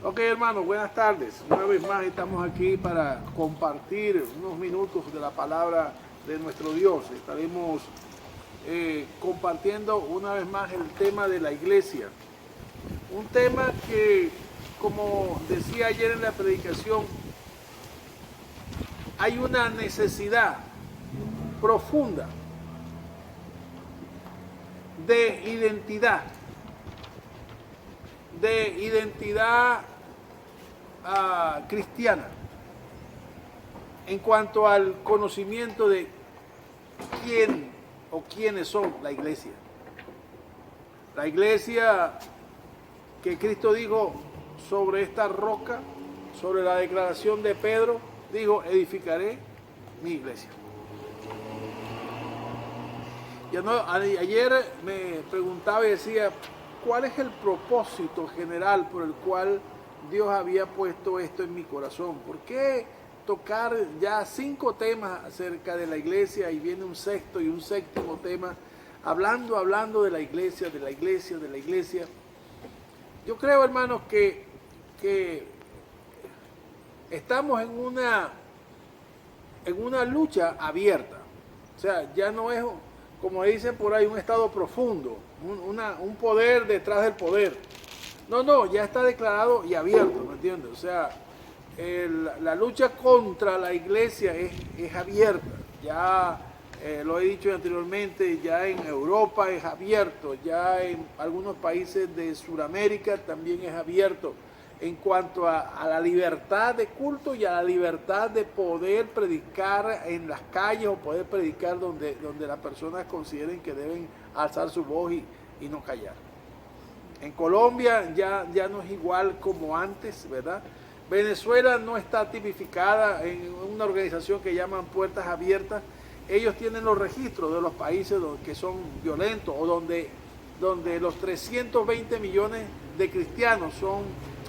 Ok, hermanos, buenas tardes. Una vez más estamos aquí para compartir unos minutos de la palabra de nuestro Dios. Estaremos compartiendo una vez más el tema de la iglesia. Un tema que, como decía ayer en la predicación, hay una necesidad profunda de identidad cristiana en cuanto al conocimiento de quién o quiénes son la iglesia. La iglesia que Cristo dijo sobre esta roca, sobre la declaración de Pedro, dijo, edificaré mi iglesia. Ayer me preguntaba y decía, ¿cuál es el propósito general por el cual Dios había puesto esto en mi corazón? ¿Por qué tocar ya 5 temas acerca de la iglesia y viene un sexto y un séptimo tema hablando de la iglesia, de la iglesia, de la iglesia? Yo creo, hermanos, que estamos en una lucha abierta. O sea, ya no es, como dicen por ahí, un estado profundo, un poder detrás del poder. No, ya está declarado y abierto, ¿me entiendes? O sea, la lucha contra la iglesia es abierta. Ya lo he dicho anteriormente, ya en Europa es abierto, ya en algunos países de Sudamérica también es abierto en cuanto a la libertad de culto y a la libertad de poder predicar en las calles o poder predicar donde las personas consideren que deben alzar su voz y no callar. En Colombia ya no es igual como antes, ¿verdad? Venezuela no está tipificada en una organización que llaman Puertas Abiertas. Ellos tienen los registros de los países que son violentos o donde los 320 millones de cristianos son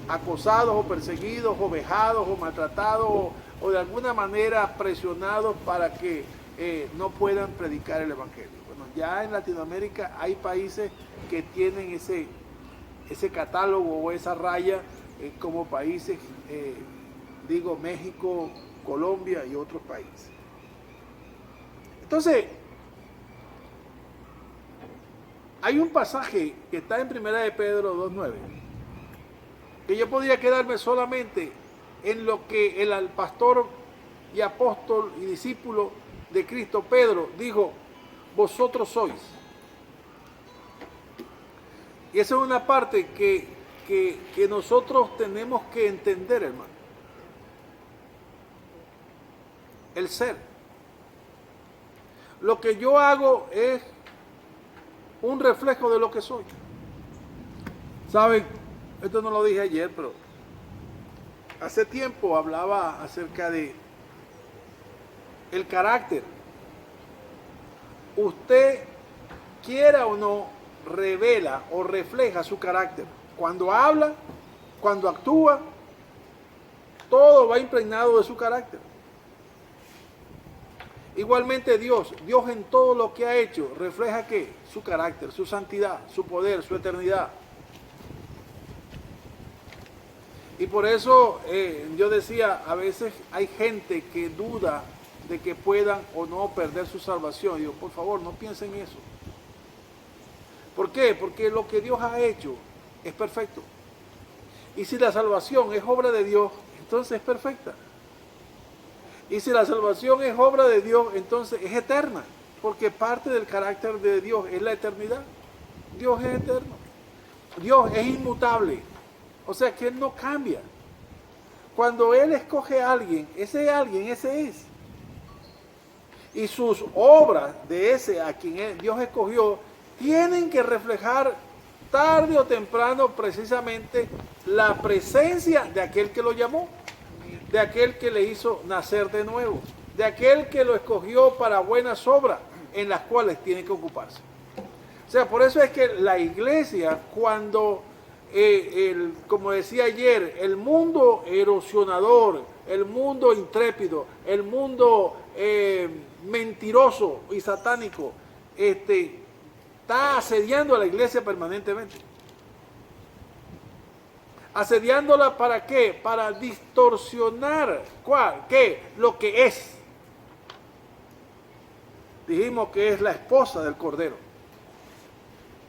acosados o perseguidos o vejados o maltratados o de alguna manera presionados para que no puedan predicar el evangelio. Bueno, ya en Latinoamérica hay países que tienen ese catálogo o esa raya como países, México, Colombia y otros países. Entonces, hay un pasaje que está en 1 de Pedro 2.9, que yo podría quedarme solamente en lo que el pastor y apóstol y discípulo de Cristo, Pedro, dijo, vosotros sois. Y esa es una parte que nosotros tenemos que entender, hermano. El ser. Lo que yo hago es un reflejo de lo que soy. ¿Saben? Esto no lo dije ayer, pero hace tiempo hablaba acerca de el carácter. Usted, quiera o no, revela o refleja su carácter. Cuando habla, cuando actúa, todo va impregnado de su carácter. Igualmente Dios en todo lo que ha hecho, refleja ¿qué? Su carácter, su santidad, su poder, su eternidad. Y por eso yo decía, a veces hay gente que duda de que puedan o no perder su salvación. Y digo, por favor, no piensen en eso. ¿Por qué? Porque lo que Dios ha hecho es perfecto. Y si la salvación es obra de Dios, entonces es perfecta. Y si la salvación es obra de Dios, entonces es eterna. Porque parte del carácter de Dios es la eternidad. Dios es eterno. Dios es inmutable. O sea que Él no cambia. Cuando Él escoge a alguien, ese es. Y sus obras de ese a quien Dios escogió tienen que reflejar tarde o temprano precisamente la presencia de aquel que lo llamó, de aquel que le hizo nacer de nuevo, de aquel que lo escogió para buenas obras en las cuales tiene que ocuparse. O sea, por eso es que la iglesia, cuando, como decía ayer, el mundo erosionador, el mundo intrépido, el mundo mentiroso y satánico, está asediando a la iglesia permanentemente. Asediándola ¿para qué? Para distorsionar. ¿Cuál? ¿Qué? Lo que es. Dijimos que es la esposa del Cordero,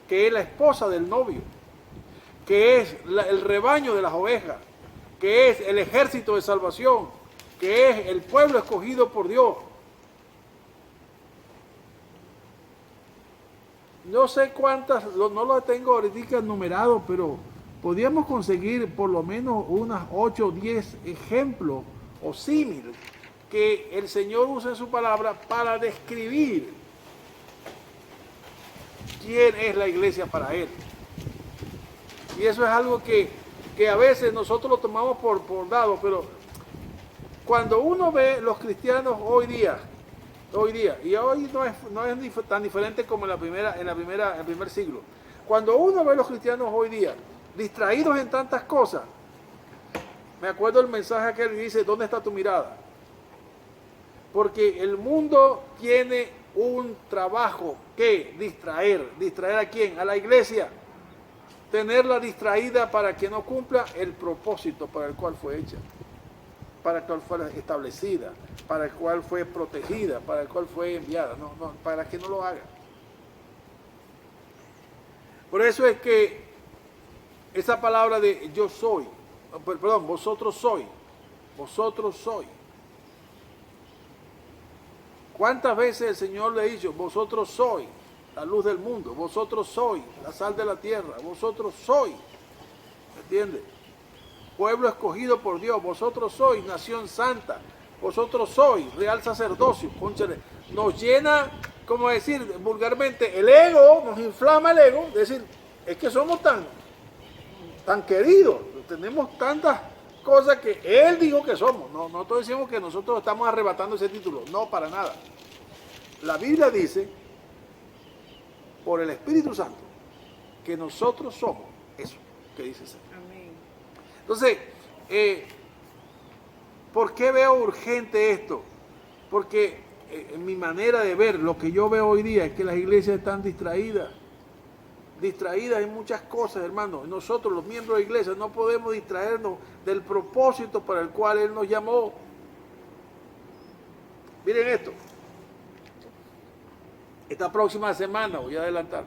que es la esposa del novio, que es el rebaño de las ovejas, que es el ejército de salvación, que es el pueblo escogido por Dios. No sé cuántas, no lo tengo ahorita numerado, pero podríamos conseguir por lo menos unas 8 o 10 ejemplos o símiles que el Señor usa en su palabra para describir quién es la iglesia para Él. Y eso es algo que a veces nosotros lo tomamos por dado, pero cuando uno ve los cristianos hoy día, y hoy no es tan diferente como en el primer siglo, cuando uno ve los cristianos hoy día distraídos en tantas cosas, me acuerdo el mensaje que él dice, ¿dónde está tu mirada? Porque el mundo tiene un trabajo que distraer. ¿Distraer a quién? A la iglesia. Tenerla distraída para que no cumpla el propósito para el cual fue hecha, para el cual fue establecida, para el cual fue protegida, para el cual fue enviada, para que no lo haga. Por eso es que esa palabra de yo soy, perdón, vosotros sois. ¿Cuántas veces el Señor le ha dicho, vosotros sois la luz del mundo, vosotros sois la sal de la tierra, vosotros sois, ¿me entiendes? Pueblo escogido por Dios, vosotros sois nación santa, vosotros sois real sacerdocio, cónchale, nos llena, como decir vulgarmente, el ego, nos inflama el ego, es decir, es que somos tan queridos, tenemos tantas cosas que Él dijo que somos, no decimos que nosotros estamos arrebatando ese título, no, para nada. La Biblia dice, por el Espíritu Santo, que nosotros somos eso que dice ser. Amén. Entonces, ¿por qué veo urgente esto? Porque en mi manera de ver, lo que yo veo hoy día es que las iglesias están distraídas en muchas cosas, hermano. Nosotros, los miembros de la iglesia, no podemos distraernos del propósito para el cual Él nos llamó. Miren esto. Esta próxima semana, voy a adelantar.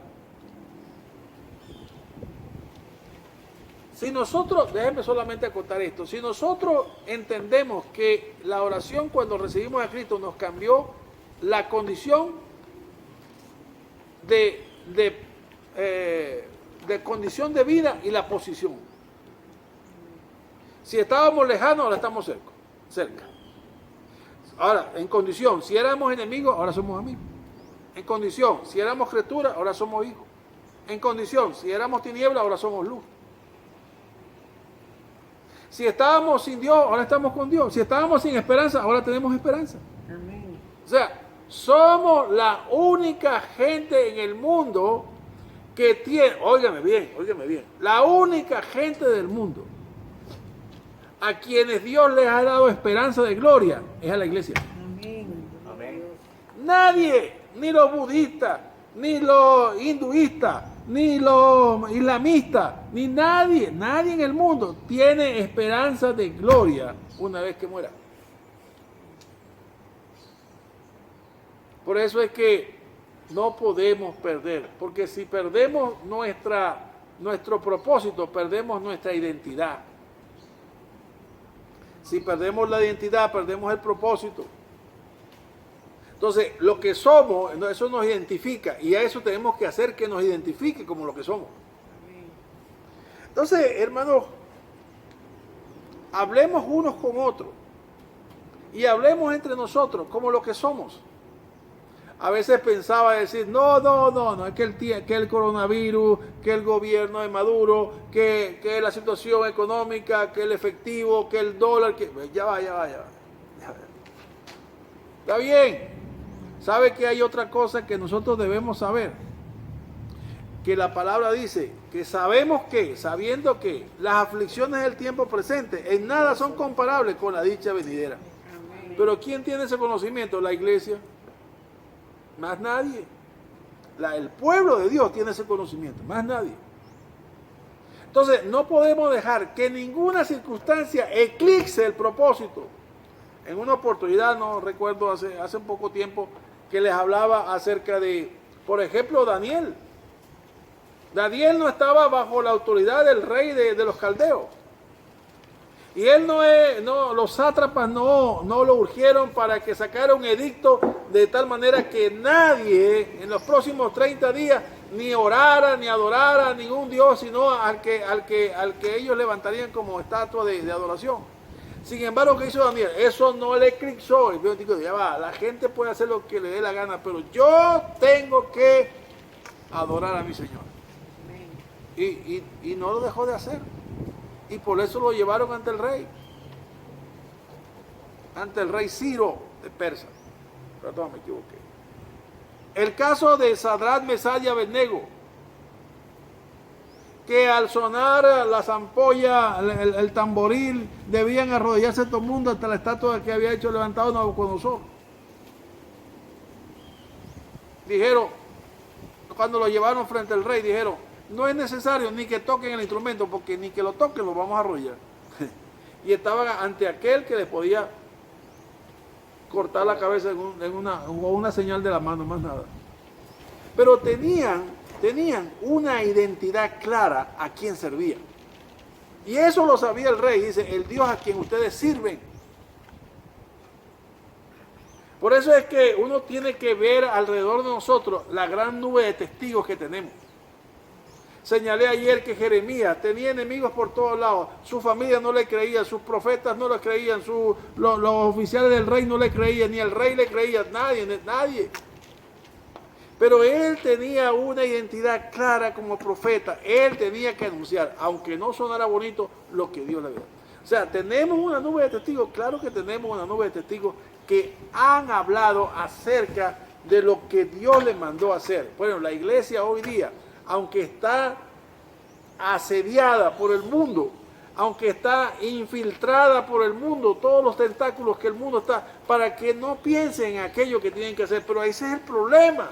Si nosotros, déjenme solamente acotar esto, si nosotros entendemos que la oración cuando recibimos a Cristo nos cambió la condición de condición de vida y la posición. Si estábamos lejanos, ahora estamos cerca. Ahora, en condición, si éramos enemigos, ahora somos amigos. En condición, si éramos criaturas, ahora somos hijos. En condición, si éramos tinieblas, ahora somos luz. Si estábamos sin Dios, ahora estamos con Dios. Si estábamos sin esperanza, ahora tenemos esperanza. Amén. O sea, somos la única gente en el mundo que tiene, óigame bien, la única gente del mundo a quienes Dios les ha dado esperanza de gloria es a la iglesia. Amén. Amén. Nadie, ni los budistas, ni los hinduistas, ni los islamistas, ni nadie en el mundo tiene esperanza de gloria una vez que muera. Por eso es que no podemos perder, porque si perdemos nuestro propósito, perdemos nuestra identidad. Si perdemos la identidad, perdemos el propósito. Entonces, lo que somos, eso nos identifica, y a eso tenemos que hacer que nos identifique como lo que somos. Entonces, hermanos, hablemos unos con otros, y hablemos entre nosotros como lo que somos. A veces pensaba decir, no, es que el coronavirus, que el gobierno de Maduro, que la situación económica, que el efectivo, que el dólar, que ya va. Está bien. ¿Sabe que hay otra cosa que nosotros debemos saber? Que la palabra dice que sabiendo que las aflicciones del tiempo presente en nada son comparables con la dicha venidera. Pero ¿quién tiene ese conocimiento? La iglesia. Más nadie. El pueblo de Dios tiene ese conocimiento, más nadie. Entonces, no podemos dejar que ninguna circunstancia eclipse el propósito. En una oportunidad, no recuerdo, hace un poco tiempo, que les hablaba acerca de, por ejemplo, Daniel. Daniel no estaba bajo la autoridad del rey de los caldeos. Y él los sátrapas no lo urgieron para que sacara un edicto de tal manera que nadie en los próximos 30 días ni orara ni adorara a ningún dios, sino al que ellos levantarían como estatua de adoración. Sin embargo, ¿qué hizo Daniel? Eso no le eclipsó. El Dios dijo, ya va, la gente puede hacer lo que le dé la gana, pero yo tengo que adorar a mi Señor. Y no lo dejó de hacer. Y por eso lo llevaron ante el rey Ciro de Persia. Perdón, me equivoqué. El caso de Sadrach, Mesach y Abednego, que al sonar la zampolla, el tamboril, debían arrodillarse todo el mundo hasta la estatua que había hecho levantado Nabucodonosor. Dijeron, cuando lo llevaron frente al rey, dijeron, no es necesario ni que toquen el instrumento, porque ni que lo toquen lo vamos a arrollar. Y estaban ante aquel que les podía cortar la cabeza o una señal de la mano, más nada. Pero tenían una identidad clara a quién servían. Y eso lo sabía el rey, dice, el Dios a quien ustedes sirven. Por eso es que uno tiene que ver alrededor de nosotros la gran nube de testigos que tenemos. Señalé ayer que Jeremías tenía enemigos por todos lados. Su familia no le creía, sus profetas no le creían, los oficiales del rey no le creían, ni el rey le creía, nadie. Pero él tenía una identidad clara como profeta. Él tenía que anunciar, aunque no sonara bonito, lo que Dios le había dado. O sea, tenemos una nube de testigos, claro que tenemos una nube de testigos que han hablado acerca de lo que Dios les mandó a hacer. Bueno, la iglesia hoy día, aunque está asediada por el mundo, aunque está infiltrada por el mundo, todos los tentáculos que el mundo está, para que no piensen en aquello que tienen que hacer, pero ese es el problema.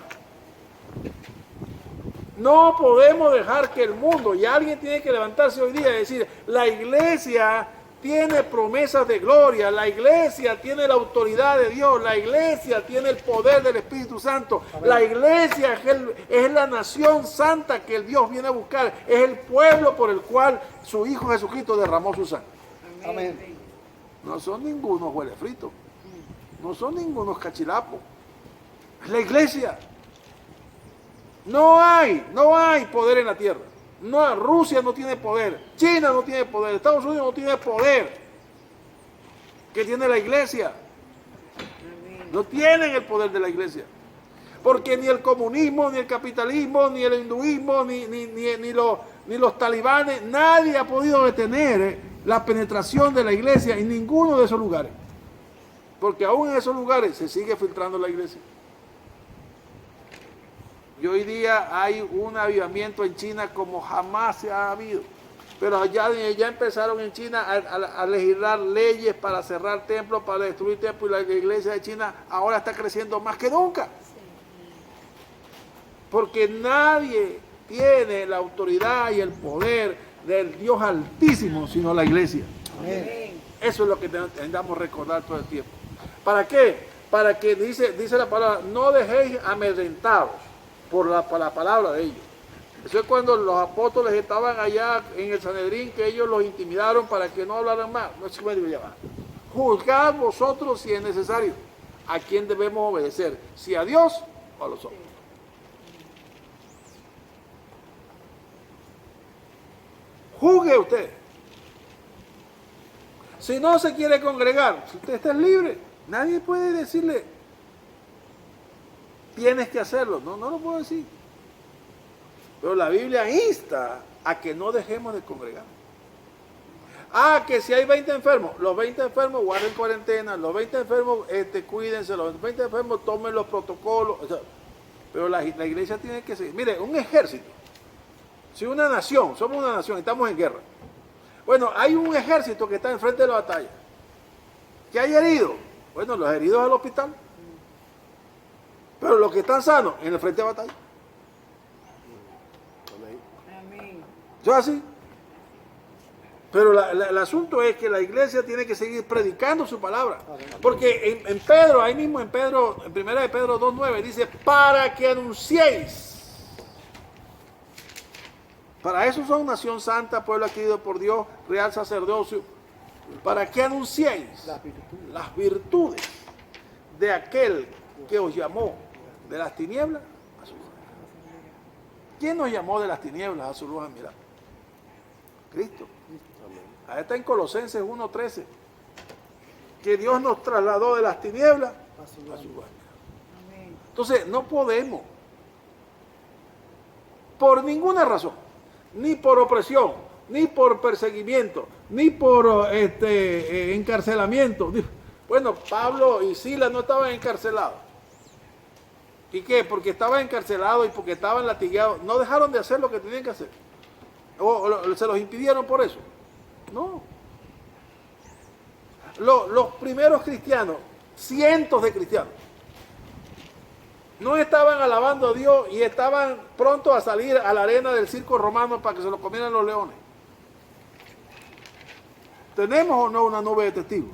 No podemos dejar que el mundo, y alguien tiene que levantarse hoy día y decir, la iglesia tiene promesas de gloria, la iglesia tiene la autoridad de Dios, la iglesia tiene el poder del Espíritu Santo, amén. La iglesia es la nación santa que el Dios viene a buscar, es el pueblo por el cual su Hijo Jesucristo derramó su sangre. Amén. No son ningunos huele fritos, no son ningunos cachilapos, es la iglesia. No hay poder en la tierra. No, Rusia no tiene poder, China no tiene poder, Estados Unidos no tiene poder que tiene la iglesia. No tienen el poder de la iglesia. Porque ni el comunismo, ni el capitalismo, ni el hinduismo, ni los talibanes, nadie ha podido detener la penetración de la iglesia en ninguno de esos lugares. Porque aún en esos lugares se sigue filtrando la iglesia. Y hoy día hay un avivamiento en China como jamás se ha habido. Pero ya empezaron en China a legislar leyes para cerrar templos, para destruir templos, y la iglesia de China ahora está creciendo más que nunca. Porque nadie tiene la autoridad y el poder del Dios Altísimo, sino la iglesia. Amén. Eso es lo que tendamos que recordar todo el tiempo. ¿Para qué? Para que dice la palabra, no dejéis amedrentados por la palabra de ellos. Eso es cuando los apóstoles estaban allá en el Sanedrín, que ellos los intimidaron para que no hablaran más. No sé cómo ya va. Juzgad vosotros si es necesario a quién debemos obedecer, si a Dios o a los hombres. Juzgue usted. Si no se quiere congregar, si usted está libre, nadie puede decirle tienes que hacerlo. No lo puedo decir. Pero la Biblia insta a que no dejemos de congregar. Que si hay 20 enfermos, los 20 enfermos guarden cuarentena, los 20 enfermos cuídense, los 20 enfermos tomen los protocolos. O sea, pero la iglesia tiene que seguir. Mire, un ejército. Si una nación, somos una nación, estamos en guerra. Bueno, hay un ejército que está enfrente de la batalla. ¿Qué hay heridos? Bueno, los heridos al hospital. Pero los que están sanos, en el frente de batalla. Amén. ¿Yo así? Pero el asunto es que la iglesia tiene que seguir predicando su palabra. Porque en Pedro, ahí mismo en Pedro, en 1 de Pedro 2.9, dice, para que anunciéis. Para eso son nación santa, pueblo adquirido por Dios, real sacerdocio. Para que anunciéis las virtudes de aquel que os llamó de las tinieblas a su luz. ¿Quién nos llamó de las tinieblas a su luz admirable? Cristo. Ahí está en Colosenses 1.13, que Dios nos trasladó de las tinieblas a su luz admirable. Entonces no podemos, por ninguna razón, ni por opresión, ni por perseguimiento, ni por encarcelamiento. Bueno, Pablo y Silas no estaban encarcelados. ¿Y qué? Porque estaban encarcelados y porque estaban latigados. No dejaron de hacer lo que tenían que hacer. O se los impidieron por eso. No. Los primeros cristianos, cientos de cristianos, no estaban alabando a Dios y estaban prontos a salir a la arena del circo romano para que se lo comieran los leones. ¿Tenemos o no una nube de testigos?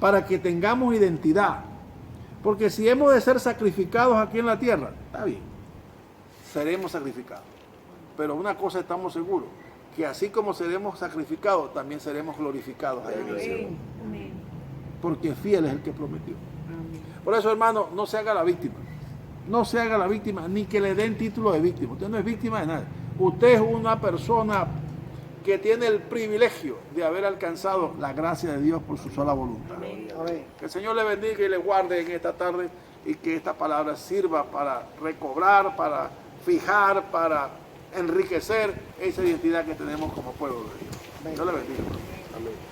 Para que tengamos identidad. Porque si hemos de ser sacrificados aquí en la tierra, está bien, seremos sacrificados. Pero una cosa estamos seguros, que así como seremos sacrificados, también seremos glorificados allá en el cielo. Porque fiel es el que prometió. Por eso, hermano, no se haga la víctima. No se haga la víctima, ni que le den título de víctima. Usted no es víctima de nada. Usted es una persona que tiene el privilegio de haber alcanzado la gracia de Dios por su sola voluntad. Amén. Que el Señor le bendiga y le guarde en esta tarde y que esta palabra sirva para recobrar, para fijar, para enriquecer esa identidad que tenemos como pueblo de Dios. Amén. Dios le bendiga. Amén.